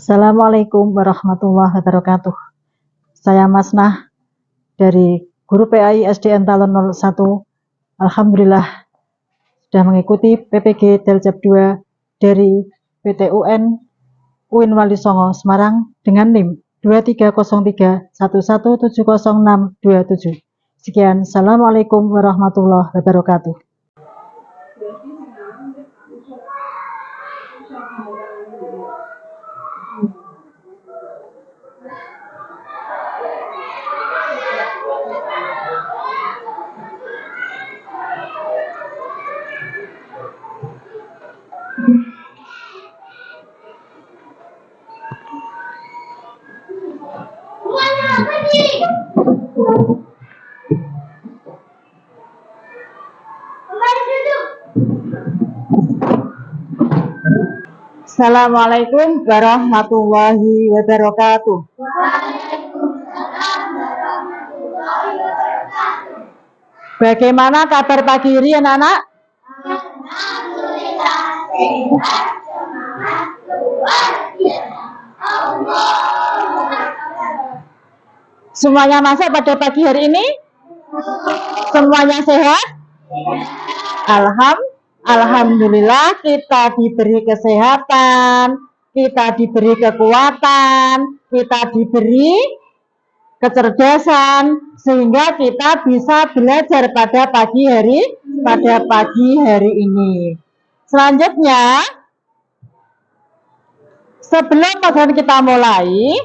Assalamualaikum warahmatullahi wabarakatuh. Saya Masnah dari Guru PAI SDN Talon 01. Alhamdulillah sudah mengikuti PPG Daljab 2 dari PTUN UIN Wali Songo Semarang dengan NIM 230311700627. Sekian, Assalamualaikum warahmatullahi wabarakatuh. Assalamualaikum warahmatullahi wabarakatuh. Bagaimana kabar pagi ini anak-anak? Semuanya masuk pada pagi hari ini? Semuanya sehat? Alhamdulillah kita diberi kesehatan, kita diberi kekuatan, kita diberi kecerdasan sehingga kita bisa belajar pada pagi hari ini. Selanjutnya, sebelum pelajaran kita mulai,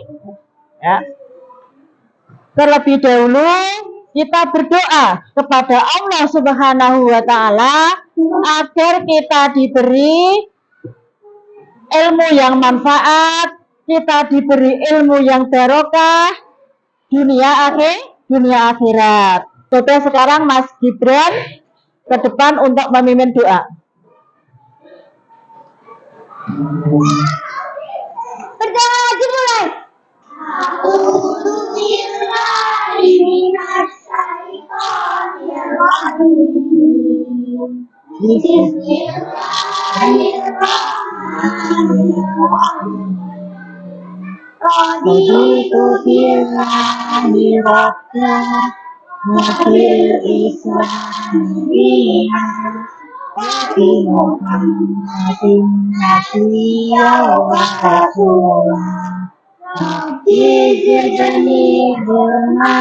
terlebih dahulu kita berdoa kepada Allah Subhanahu wa Ta'ala agar kita diberi ilmu yang manfaat, kita diberi ilmu yang barokah dunia akhirat. Coba sekarang Mas Gibran ke depan untuk memimpin doa. Berdoa dimulai. Raditu billahi rabbana wa bil islami wa bi Muhammadin nabiyyan wa rasulan. Rabbi zidni ilma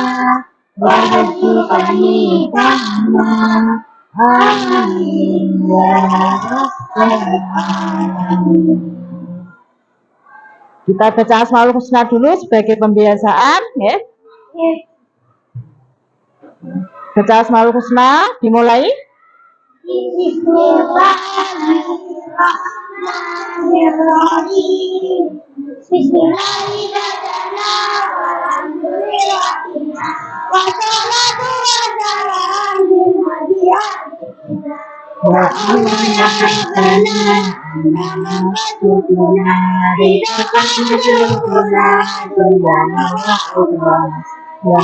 warzuqni fahma. Amin ya rabbal alamin. Kita baca Asmaul Husna dulu sebagai pembiasaan, ya. Baca Asmaul Husna, dimulai. Bismillahirrahmanirrahim. Bismillahirrahmanirrahim. Wassalatu wassalamu wa amana nama tutuna ridaka tutuna tunana Allah ya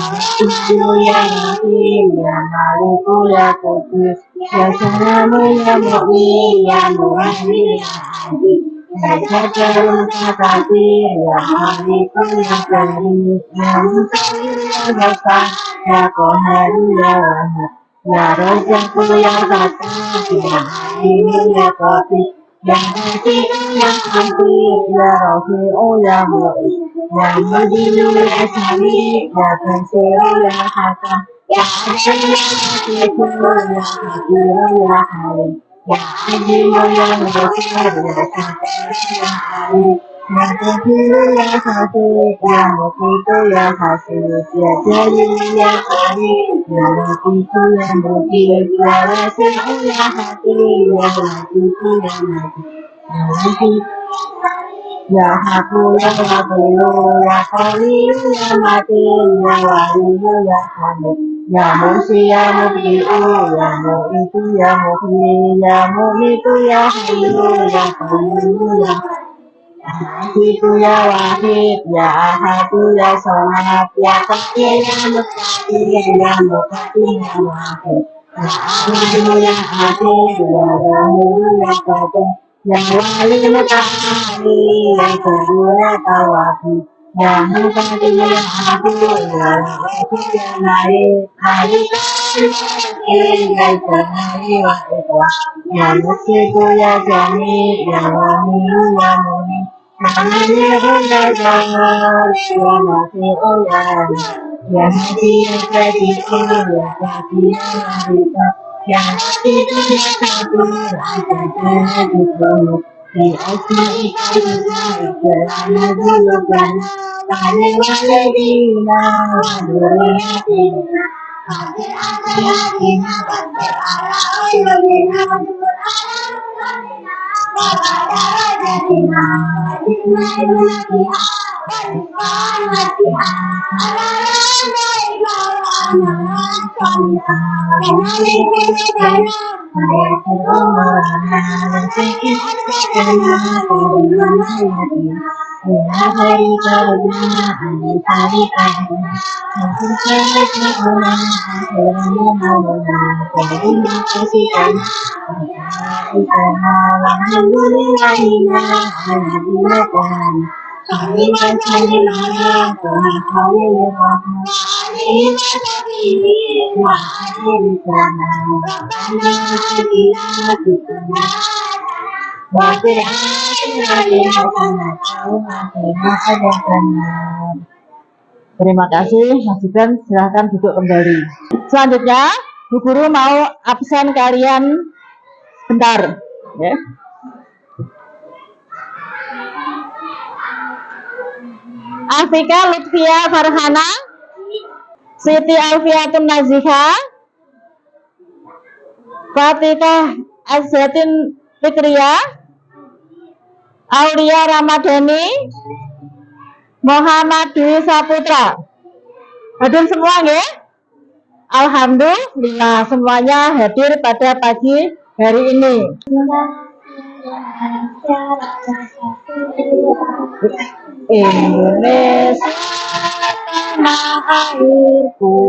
Tuhan ya Rahim ya Maliku ya Qudus ya Salamu ya Mu'min ya Muhammad ya Adi ya Jajarul Katabir ya Maliku ya Karim ya Musawir ya Basar ya Qoharu ya Wahab ya Rajaku ya Fatah ya Alim ya Qatif ya Hasidu ya Hampir ya Rafi'u ya Mu'id ya Mudilu ya Sami ya Basiru ya Hakam ya Alim ya Latifu ya Habiru ya Halim ya Azimu ya Basir ya Sabar ya Alim ya Kabiru ya Hafiz ya Muqitu ya Hasib ya Jalil ya Karim ya Latifu ya Mujib ya Wasi'u ya Hakim ya Latifu ya Najib ya Najib ya Haku ya Wakilu ya Qawiyu ya Matin ya Waliyu ya Hamid ya Musi ya Mubdi'u ya Mu'itu ya Muhyi ya Mu'itu ya Hayyu ya Qayyumu ya Itu ya Wahid ya Ahadu ya Somad ya Qadir ya Mustaqim ya Muqaddim ya Wahid ya Ahadu ya Adil ya Rahim ya Qadir yang wali mutahari, yang kedua tawafi, yang mutahari yang aku, yang aku yang naik, naik yang kenali wa ikhlas, yang musiku ya jami, yang wani ya muni, namanya ya jangan, ya mati ya hati ya ketiku, ya hati ya harita, ya hati ya satu, ada hati kamu, di asma ikhlasnya, ikhlasnya dilakukan, tanya waladina, waduriyatina, Terima kasih, Mas Gibran. Silahkan duduk kembali. Selanjutnya, Bu Guru mau absen kalian bentar. Ya. Afika Lutfia Farhana, Siti Alfiatun Nazika, Fatikah Azzatin Fikriya, Aulia Ramadhani, Muhammad Dwi Saputra. Hadir semua ya? Alhamdulillah semuanya hadir pada pagi hari ini. Indonesia tanah airku,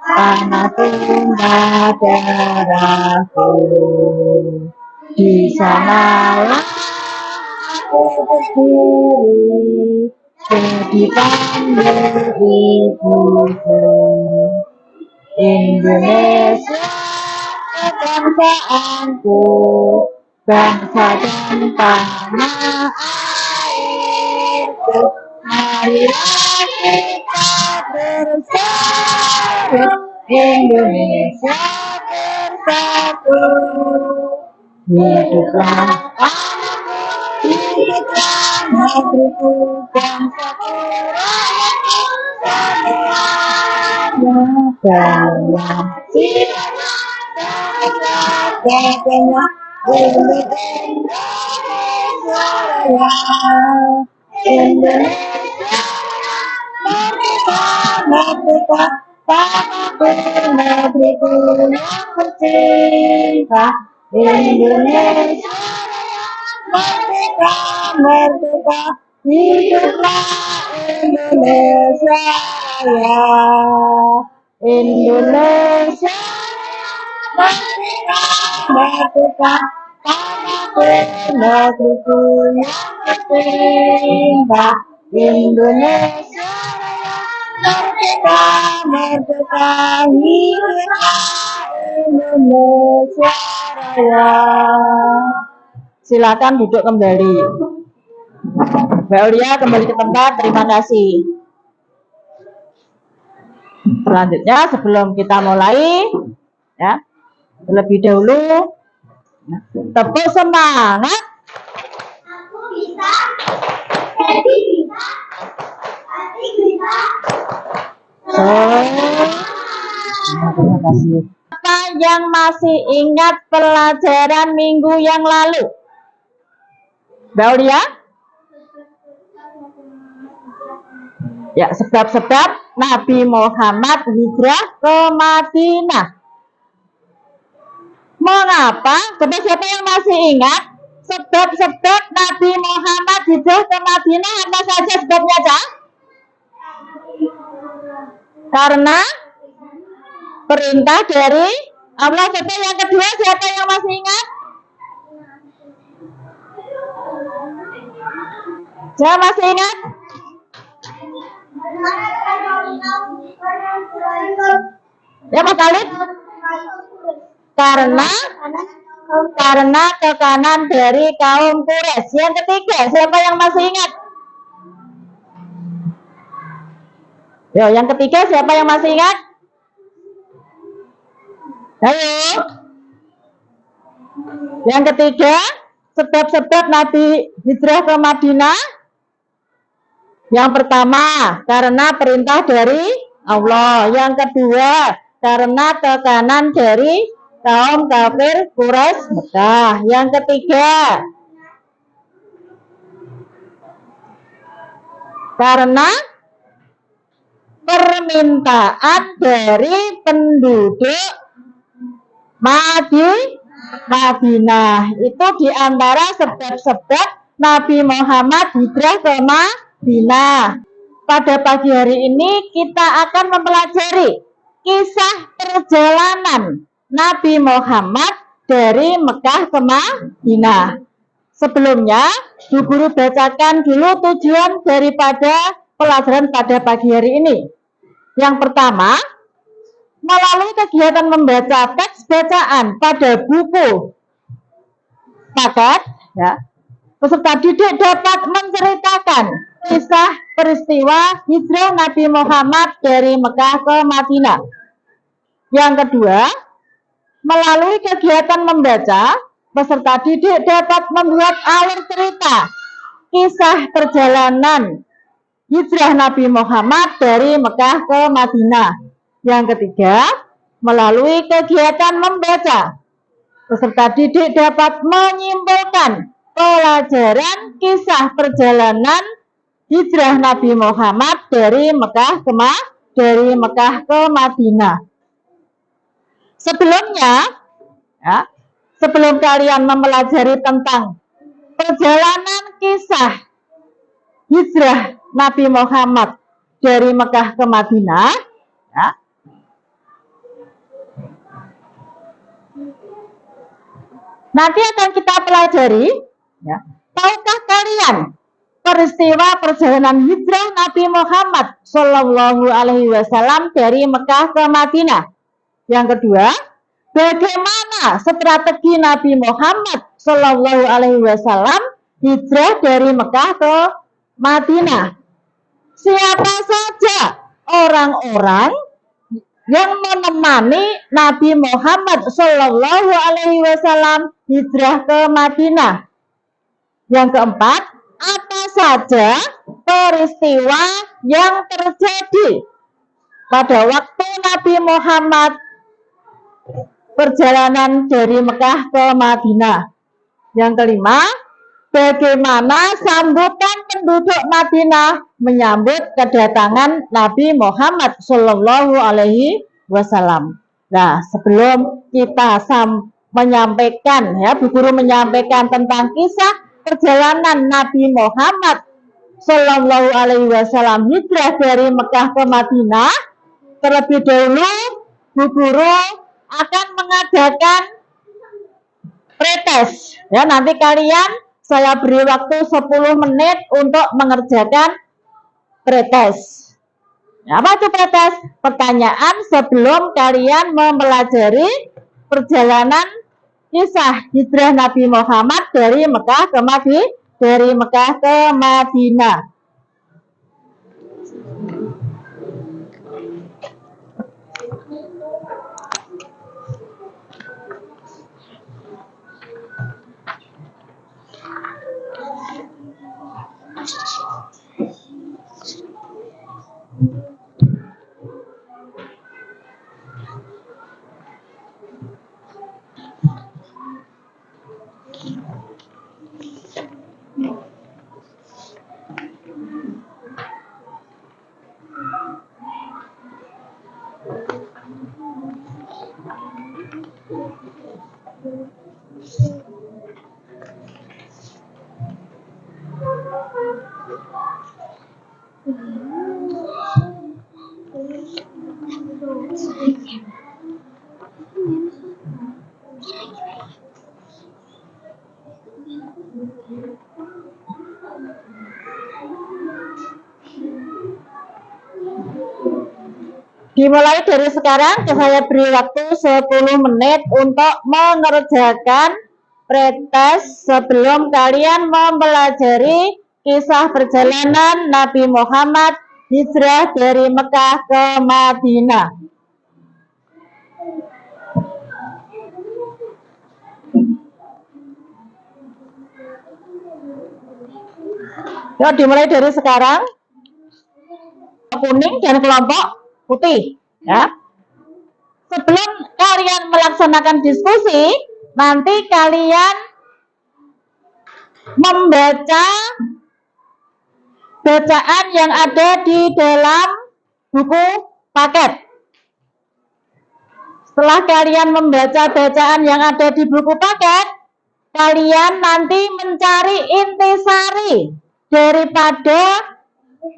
tanah tumpah darahku, di sanalah aku berdiri, jadi panggil ibuku. Indonesia kebangsaanku, bangsa dan tanah airku, marilah kita bersatu, Indonesia bersatu. Hiduplah hiduplah negeriku, bangsaku, rakyatku semuanya, dalam siapnya Indonesia Raya, Indonesia merdeka, merdeka, tanahku negeriku yang tercinta, Indonesia merdeka, merdeka, hiduplah Indonesia Raya, Indonesia merdeka, merdeka, tanahku negeriku yang tercinta, Indonesia merdeka, merdeka, hiduplah Indonesia Raya. Silakan duduk kembali. Mbak Aulia kembali ke tempat, terima kasih. Selanjutnya sebelum kita mulai, ya, terlebih dahulu tepuk semangat. Aku bisa, Happy bisa, Happy bisa. Terima kasih. Siapa yang masih ingat pelajaran minggu yang lalu? Mbak Aulia? Ya, sebab-sebab Nabi Muhammad hijrah ke Madinah. Mengapa? Coba siapa yang masih ingat? Sebab-sebab Nabi Muhammad hijrah ke Madinah apa saja sebabnya, Cak? Karena perintah dari Allah. Yang kedua siapa yang masih ingat? Saya masih ingat? Ya Mas Khalid? Karena tekanan dari kaum Quraisy. Yang ketiga, siapa yang masih ingat? Yo, yang ketiga siapa yang masih ingat? Ayo. Yang ketiga, sebab-sebab Nabi hijrah ke Madinah. Yang pertama, karena perintah dari Allah. Yang kedua, karena tekanan dari kaum kafir Quraisy Mekah. Yang ketiga, karena permintaan dari penduduk Madinah. Itu diantara sebab-sebab Nabi Muhammad hijrah ke Madinah. Pada pagi hari ini kita akan mempelajari kisah perjalanan Nabi Muhammad dari Mekah ke Madinah. Sebelumnya, Bu Guru bacakan dulu tujuan daripada pelajaran pada pagi hari ini. Yang pertama, melalui kegiatan membaca teks bacaan pada buku paket, ya, peserta didik dapat menceritakan kisah peristiwa hijrah Nabi Muhammad dari Mekah ke Madinah. Yang kedua, melalui kegiatan membaca, peserta didik dapat membuat alur cerita kisah perjalanan hijrah Nabi Muhammad dari Mekah ke Madinah. Yang ketiga, melalui kegiatan membaca, peserta didik dapat menyimpulkan pelajaran kisah perjalanan hijrah Nabi Muhammad dari Mekah ke Madinah. Sebelumnya, ya, sebelum kalian mempelajari tentang perjalanan kisah hijrah Nabi Muhammad dari Mekah ke Madinah, ya, nanti akan kita pelajari, ya, tahukah kalian peristiwa perjalanan hijrah Nabi Muhammad Shallallahu Alaihi Wasallam dari Mekah ke Madinah? Yang kedua, bagaimana strategi Nabi Muhammad Shallallahu Alaihi Wasallam hijrah dari Mekah ke Madinah? Siapa saja orang-orang yang menemani Nabi Muhammad Shallallahu Alaihi Wasallam hijrah ke Madinah? Yang keempat, apa saja peristiwa yang terjadi pada waktu Nabi Muhammad perjalanan dari Mekah ke Madinah? Yang kelima, bagaimana sambutan penduduk Madinah menyambut kedatangan Nabi Muhammad Shallallahu Alaihi Wasallam? Nah, sebelum kita menyampaikan, ya, Bu Guru menyampaikan tentang kisah perjalanan Nabi Muhammad Shallallahu Alaihi Wasallam hijrah dari Mekah ke Madinah, terlebih dahulu Bu Guru akan mengadakan pretest. Ya, nanti kalian saya beri waktu 10 menit untuk mengerjakan pretest. Ya, apa itu pretest? Pertanyaan sebelum kalian mempelajari perjalanan kisah hijrah Nabi Muhammad dari Mekah ke Madinah. Dimulai dari sekarang, saya beri waktu 10 menit untuk mengerjakan pretest sebelum kalian mempelajari kisah perjalanan Nabi Muhammad hijrah dari Mekah ke Madinah. Yuk, dimulai dari sekarang. Kuning dan kelompok putih, ya. Sebelum kalian melaksanakan diskusi, nanti kalian membaca bacaan yang ada di dalam buku paket. Setelah kalian membaca bacaan yang ada di buku paket, kalian nanti mencari intisari daripada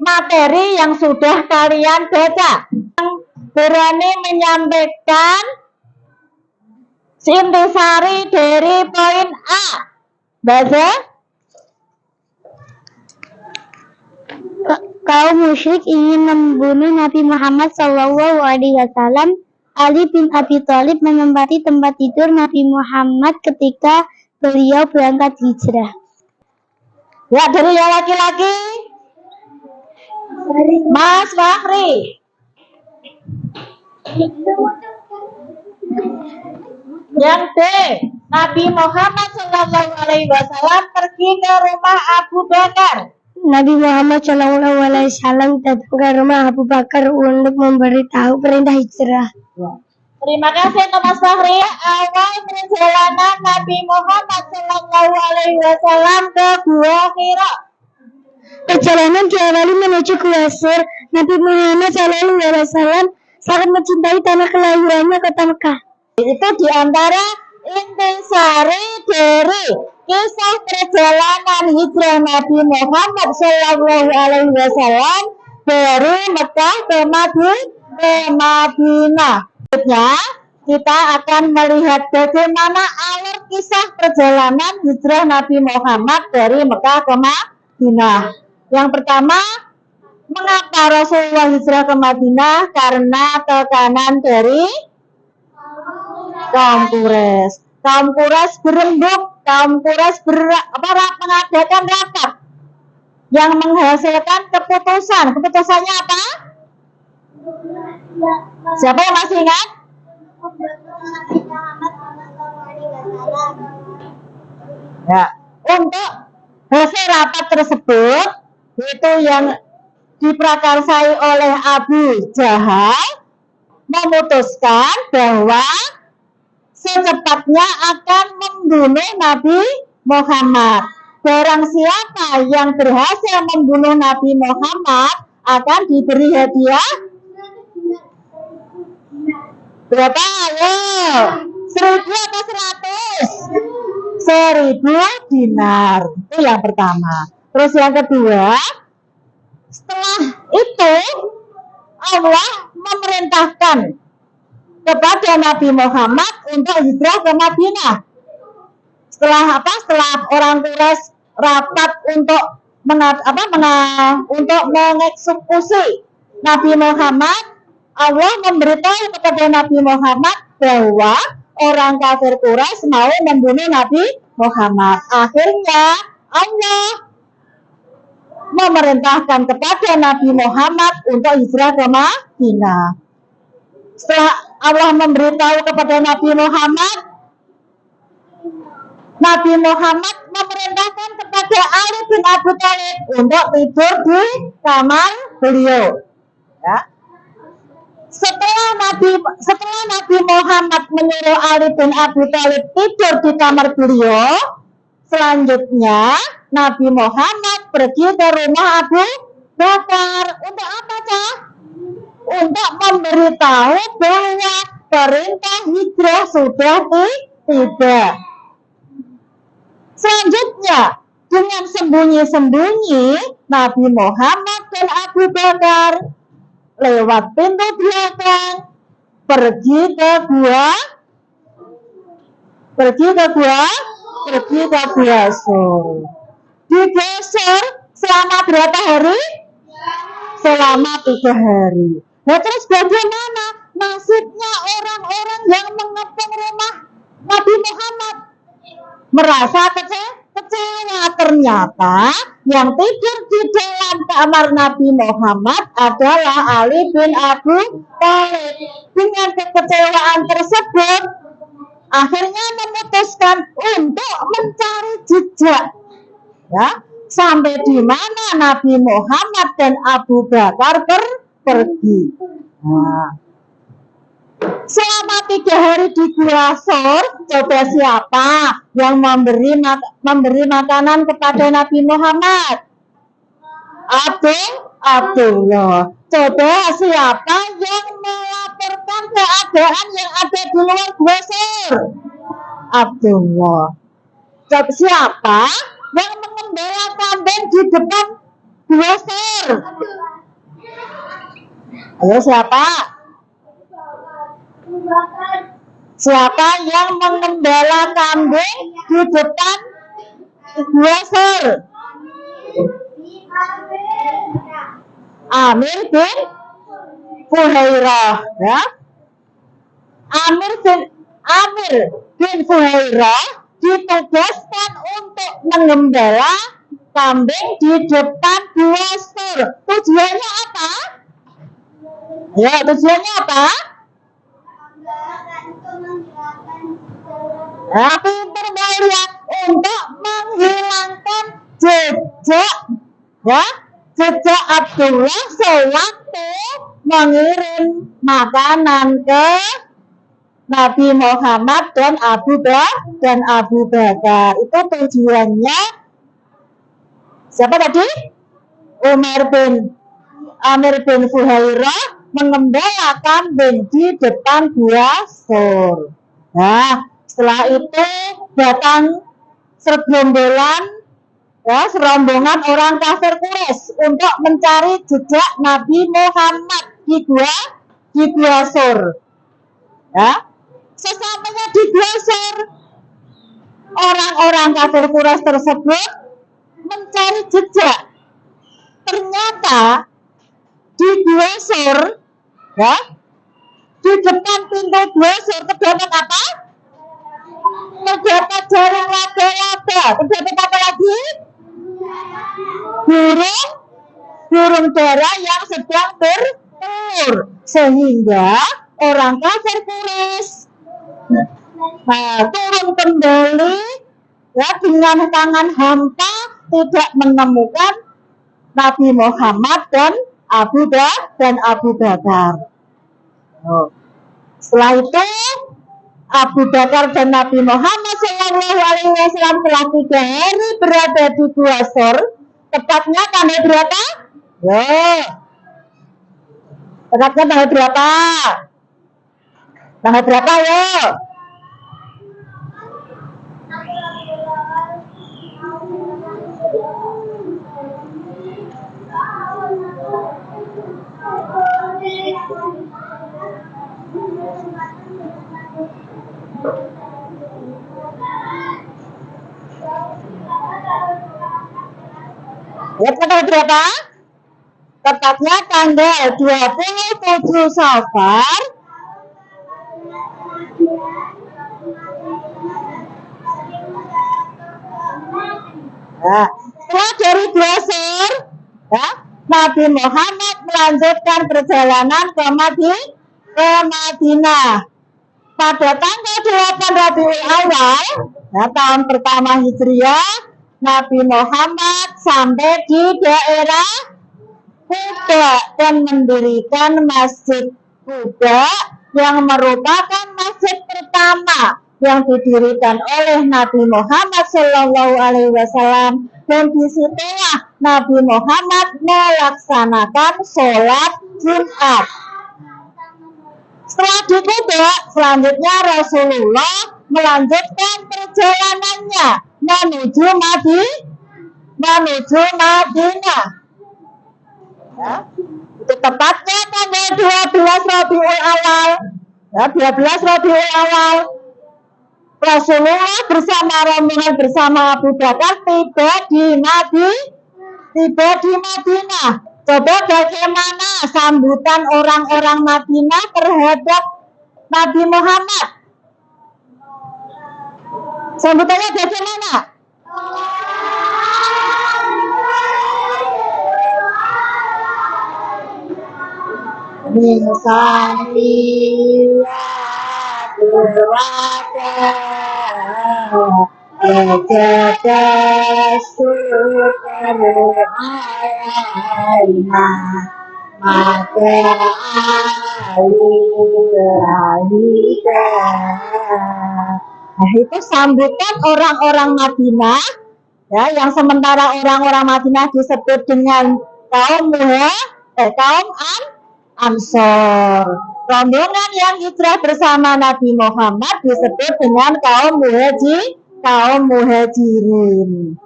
materi yang sudah kalian baca. Yang berani menyampaikan intisari dari poin A. Baca. Kaum musyrik ingin membunuh Nabi Muhammad SAW. Ali bin Abi Thalib menempati tempat tidur Nabi Muhammad ketika beliau berangkat hijrah. Ya, dari yang laki-laki, Mas Fahri. Yang B, Nabi Muhammad SAW pergi ke rumah Abu Bakar. Nabi Muhammad SAW datang ke rumah Abu Bakar untuk memberitahu perintah hijrah. Terima kasih Mas Fahri. Awal perjalanan Nabi Muhammad SAW ke Gua Hira. Perjalanan diawali menuju Gua Sur. Nabi Muhammad SAW sangat mencintai tanah kelahirannya, kota Mekah. Itu diantara intisari dari kisah perjalanan hijrah Nabi Muhammad SAW dari Mekah ke Madinah. Selanjutnya kita akan melihat bagaimana alur kisah perjalanan hijrah Nabi Muhammad dari Mekah ke Madinah. Yang pertama, mengapa Rasulullah hijrah ke Madinah? Karena tekanan dari kaum Quraisy. Kaum Quraisy berembuk, kaum Quraisy mengadakan rapat yang menghasilkan keputusan. Keputusannya apa? Siapa yang masih ingat? Ya, untuk hasil rapat tersebut itu yang diprakarsai oleh Abu Jahal memutuskan bahwa secepatnya akan membunuh Nabi Muhammad. Barang siapa yang berhasil membunuh Nabi Muhammad akan diberi hadiah berapa? Ayo, 1.000 atau 100? 1.000 dinar. Itu yang pertama. Terus yang kedua, setelah itu Allah memerintahkan kepada Nabi Muhammad untuk hijrah ke Madinah. Setelah apa? Setelah orang Quraisy rapat untuk mengeksekusi Nabi Muhammad, Allah memberitahu kepada Nabi Muhammad bahwa orang kafir Quraisy mau membunuh Nabi Muhammad. Akhirnya Allah memerintahkan kepada Nabi Muhammad untuk hijrah ke Madinah. Setelah Allah memberitahu kepada Nabi Muhammad memerintahkan kepada Ali bin Abi Thalib untuk tidur di kamar beliau. Ya. Setelah Nabi Muhammad menyuruh Ali bin Abi Thalib tidur di kamar beliau, selanjutnya Nabi Muhammad pergi ke rumah Abu Bakar. Untuk apa, Cah? Untuk memberitahu bahwa perintah hijrah sudah tiba. Selanjutnya, dengan sembunyi-sembunyi, Nabi Muhammad dan Abu Bakar lewat pintu belakang pergi ke Gua Sur. Di Gua Sur selama berapa hari? Selama 3 hari. Nah, terus bagaimana nasibnya orang-orang yang mengepung rumah Nabi Muhammad? Merasa kecewa. Ternyata yang tidur di dalam kamar Nabi Muhammad adalah Ali bin Abi Thalib. Dengan kekecewaan tersebut, akhirnya memutuskan untuk mencari jejak, ya, sampai di mana Nabi Muhammad dan Abu Bakar pergi. Nah, selama 3 hari di Gua Sur, coba siapa yang memberi makanan kepada Nabi Muhammad? Abdullah. Coba siapa yang melaporkan keadaan yang ada di luar Gua Sur? Abdullah. Coba siapa yang mengembala kambing di depan Gua Sur? Ayo siapa? Siapa yang mengembala kambing di depan Gua Sur? Amir bin Fuhairah, ya. Amir bin Fuhairah ditugaskan untuk mengembala kambing di depan Gua Sur. Tujuannya apa? Ya, tujuannya apa? Pinter Maria untuk menghilangkan jejak, ya, jejak Abdullah sewaktu mengirim makanan ke Nabi Muhammad dan Abu Bakar. Itu tujuannya. Siapa tadi? Amir bin Fuhairah mengembala kambing di depan Gua Sur. Nah, setelah itu datang serombongan orang kafir Quraisy untuk mencari jejak Nabi Muhammad di Gua Sur. Ya, sesampainya di Gua Sur, orang-orang kafir Quraisy tersebut mencari jejak. Ternyata di Gua Sur, ya, di depan pintu Gua Sur terdapat apa? Terdapat jaring laba-laba. Terdapat apa lagi? Burung dara yang sedang bertelur. Sehingga orang kafir Quraisy turun kembali, ya, dengan tangan hampa, tidak menemukan Nabi Muhammad dan Abu Bakar. Setelah itu Abu Bakar dan Nabi Muhammad SAW telah 3 hari berada di Gua Sur. Tepatnya tanggal berapa? Tepatnya tanggal berapa? Tanggal berapa, yo? Ya, tanggal berapa? Tepatnya tanggal 27 Safar Nah, setelah dari Gua Sur, ya, Nabi Muhammad melanjutkan perjalanan ke Madinah. Pada tanggal 8 Rabiul Awal, ya, tahun pertama Hijriah, Nabi Muhammad sampai di daerah Quba dan mendirikan Masjid Quba yang merupakan masjid pertama yang didirikan oleh Nabi Muhammad SAW, dan disitulah Nabi Muhammad melaksanakan sholat Jumat. Setelah di Quba, selanjutnya Rasulullah melanjutkan perjalanannya menuju Madinah. Ya, itu tepatnya tanggal 12 Rabiul Awal. Ya, 12 Rabiul Awal. Rasulullah bersama rombongan bersama Abu Bakar tiba di Madinah. Coba bagaimana sambutan orang-orang Madinah terhadap Nabi Muhammad? Sambutannya bagaimana? Min saniyatul wada wajada syukar alaina maka alilahika. Nah, itu sambutan orang-orang Madinah, ya, yang sementara orang-orang Madinah disebut dengan kaum Ansor. Rombongan yang hijrah bersama Nabi Muhammad disebut dengan kaum muhajirin.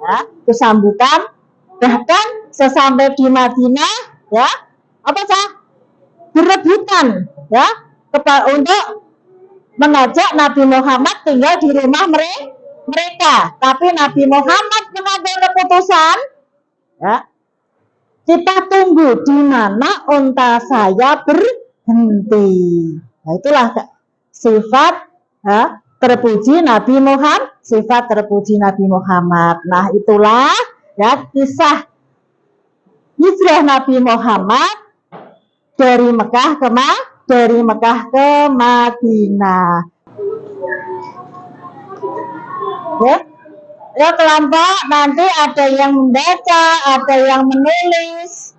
Ya, itu sambutan. Bahkan sesampai di Madinah, ya, apa sah? Berebutan, ya, untuk mengajak Nabi Muhammad tinggal di rumah mereka. Tapi Nabi Muhammad mengambil keputusan, ya, kita tunggu di mana unta saya berhenti. Nah, itulah sifat, ya, terpuji Nabi Muhammad, sifat terpuji Nabi Muhammad. Nah, itulah, ya, kisah hijrah Nabi Muhammad dari Mekah ke Madinah. Ya, ya, kelompok nanti ada yang membaca, ada yang menulis.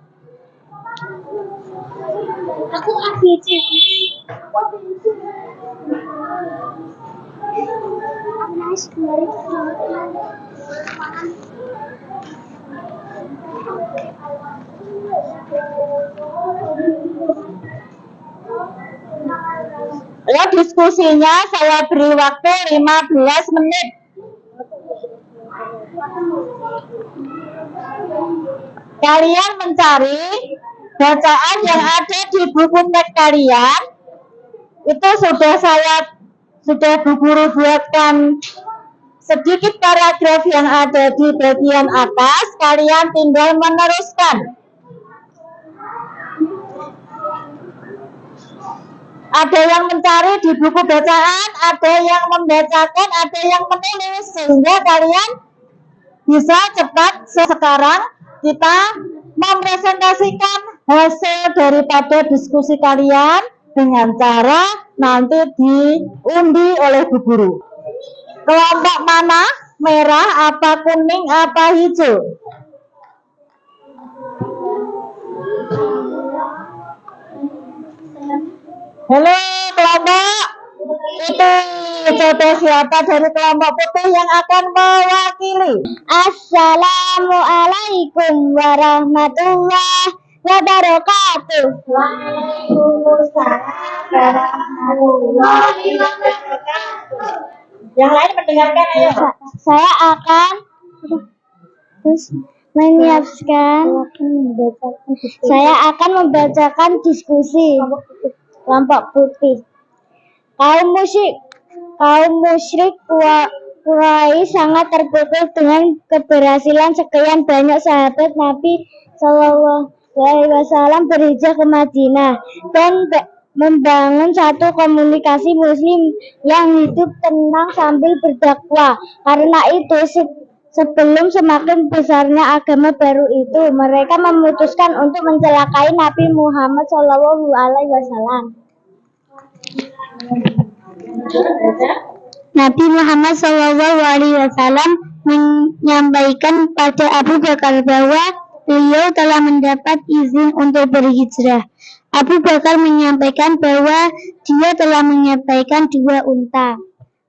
Aku ABC. Ya, diskusinya saya beri waktu 15 menit. Kalian mencari bacaan yang ada di buku teks kalian. Itu sudah Bu Guru buatkan sedikit paragraf yang ada di bagian atas. Kalian tinggal meneruskan. Ada yang mencari di buku bacaan, ada yang membacakan, ada yang menulis, sehingga kalian bisa cepat. Sekarang kita mempresentasikan hasil daripada diskusi kalian dengan cara nanti diundi oleh Bu Guru. Kelompok mana? Merah, apa kuning, apa hijau? Halo kelompok itu, coba siapa dari kelompok putih yang akan mewakili? Assalamualaikum warahmatullahi wabarakatuh. Waalaikumsalam warahmatullahi wabarakatuh. Yang lain mendengarkan, ayo. Saya akan membacakan diskusi kelompok putih. Kaum musyrik Quraisy sangat terpukul dengan keberhasilan sekian banyak sahabat Nabi Shallallahu Alaihi Wasallam berhijrah ke Madinah dan membangun satu komunikasi Muslim yang hidup tenang sambil berdakwah. Karena itu, sebelum semakin besarnya agama baru itu, mereka memutuskan untuk mencelakai Nabi Muhammad Shallallahu Alaihi Wasallam. Nabi Muhammad Shallallahu Alaihi Wasallam menyampaikan pada Abu Bakar bahwa beliau telah mendapat izin untuk berhijrah. Abu Bakar menyampaikan bahwa dia telah menyampaikan 2 unta,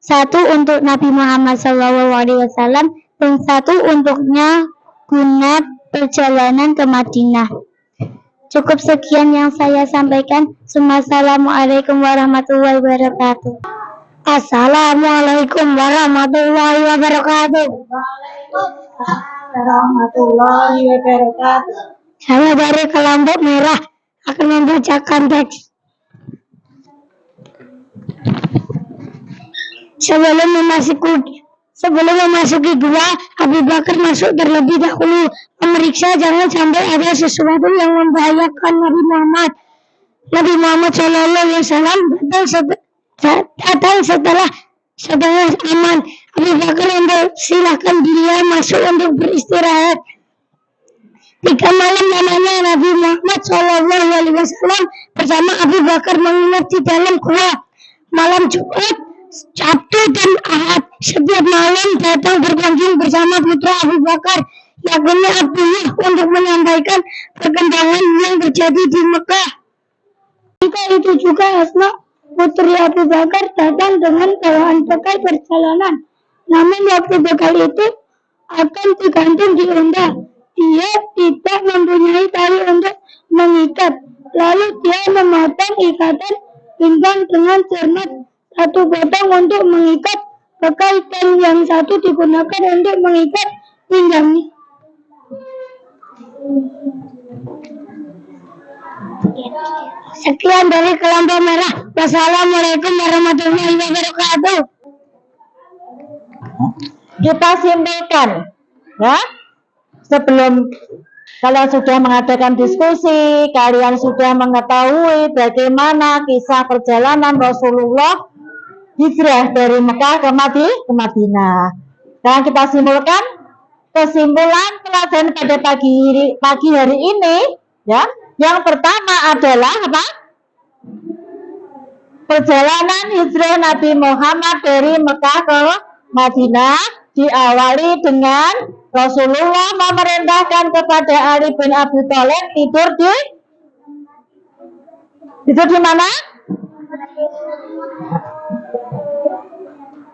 satu untuk Nabi Muhammad Shallallahu Alaihi Wasallam dan satu untuknya guna perjalanan ke Madinah. Cukup sekian yang saya sampaikan. Assalamualaikum warahmatullahi wabarakatuh. Assalamualaikum warahmatullahi wabarakatuh. Waalaikumsalam warahmatullahi wabarakatuh. Saya dari kelompok merah akan membacakan teks. Sebelum memasuki gua, Abu Bakar masuk terlebih dahulu, memeriksa jangan sampai ada sesuatu yang membahayakan Nabi Muhammad. Nabi Muhammad SAW datang setelah setengah aman. Abu Bakar mempersilahkan dia masuk untuk beristirahat. 3 malam namanya Nabi Muhammad SAW bersama Abu Bakar menginap di dalam gua. Malam Jumat, Sabtu dan Ahad setiap malam datang berkunjung bersama putra Abu Bakar, yakni Abdullah, untuk menyampaikan perkembangan yang terjadi di Mekah. Ketika itu juga Asma, putri Abu Bakar, datang dengan bawaan bekal perjalanan. Namun waktu bekal itu akan digantung di unta. Dia tidak mempunyai tali untuk mengikat. Lalu dia memotong ikatan pinggang dengan cermat. Satu potong untuk mengikat bekal dan yang satu digunakan untuk mengikat pinggangnya. Sekian dari kelompok merah. Wassalamualaikum warahmatullahi wabarakatuh. Kita simpulkan, ya. Sebelum kalian sudah mengadakan diskusi, kalian sudah mengetahui bagaimana kisah perjalanan Rasulullah hijrah dari Mekah ke Madinah. Dan kita simpulkan kesimpulan pelajaran pada pagi hari ini, ya. Yang pertama adalah apa? Perjalanan hijrah Nabi Muhammad dari Mekah ke Madinah diawali dengan Rasulullah memerintahkan kepada Ali bin Abi Thalib tidur di mana?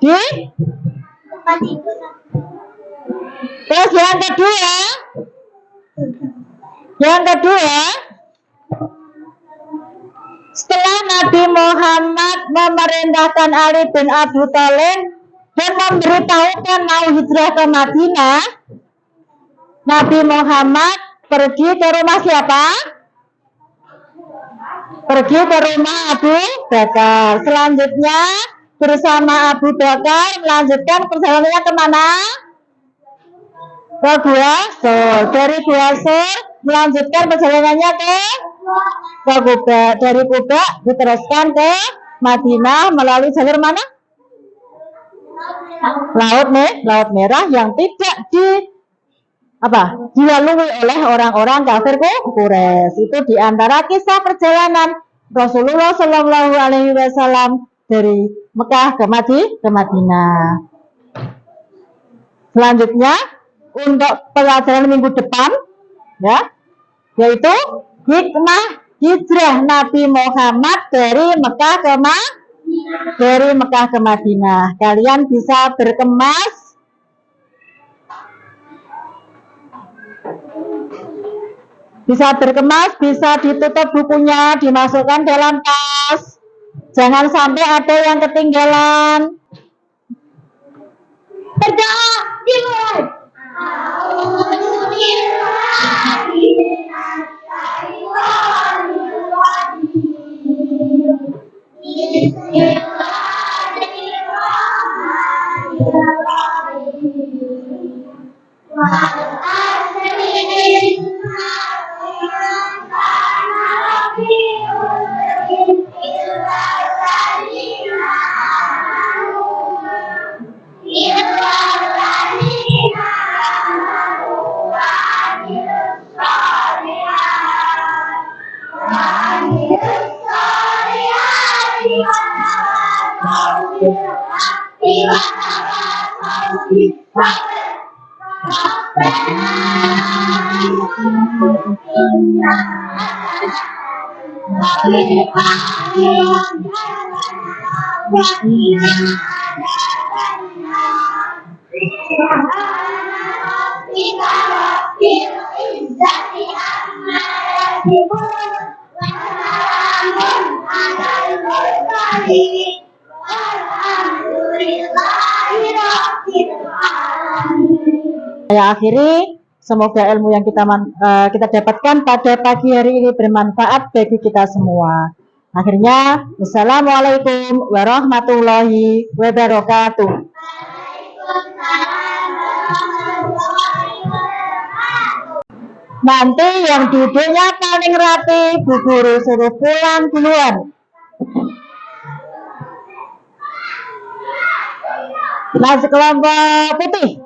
Di tempat tidur. Terus yang kedua, setelah Nabi Muhammad memerintahkan Ali bin Abi Thalib dan memberitahukan mau hijrah ke Madinah, Nabi Muhammad pergi ke rumah siapa? Pergi ke rumah Abu Bakar. Selanjutnya bersama Abu Bakar melanjutkan perjalanannya kemana? Ke Gua Sur. Dari Gua Sur melanjutkan perjalanannya ke Kuba. Dari Kuba diteruskan ke Madinah melalui jalur mana? Laut Merah yang tidak dilalui oleh orang-orang kafir Quraisy. Itu diantara kisah perjalanan Rasulullah Shallallahu Alaihi Wasallam dari Mekah ke Madinah. Selanjutnya untuk pelajaran minggu depan, ya, yaitu hikmah hijrah Nabi Muhammad dari Mekah ke Madinah. Kalian bisa berkemas, bisa ditutup bukunya, dimasukkan dalam tas. Jangan sampai ada yang ketinggalan. Berdoa dimulai. Saya akhiri, semoga ilmu yang kita dapatkan pada pagi hari ini bermanfaat bagi kita semua. Akhirnya, wassalamualaikum warahmatullahi wabarakatuh. Nanti yang duduknya paling rapi, Bu Guru suruh pulang duluan. Nah, sekelompok putih.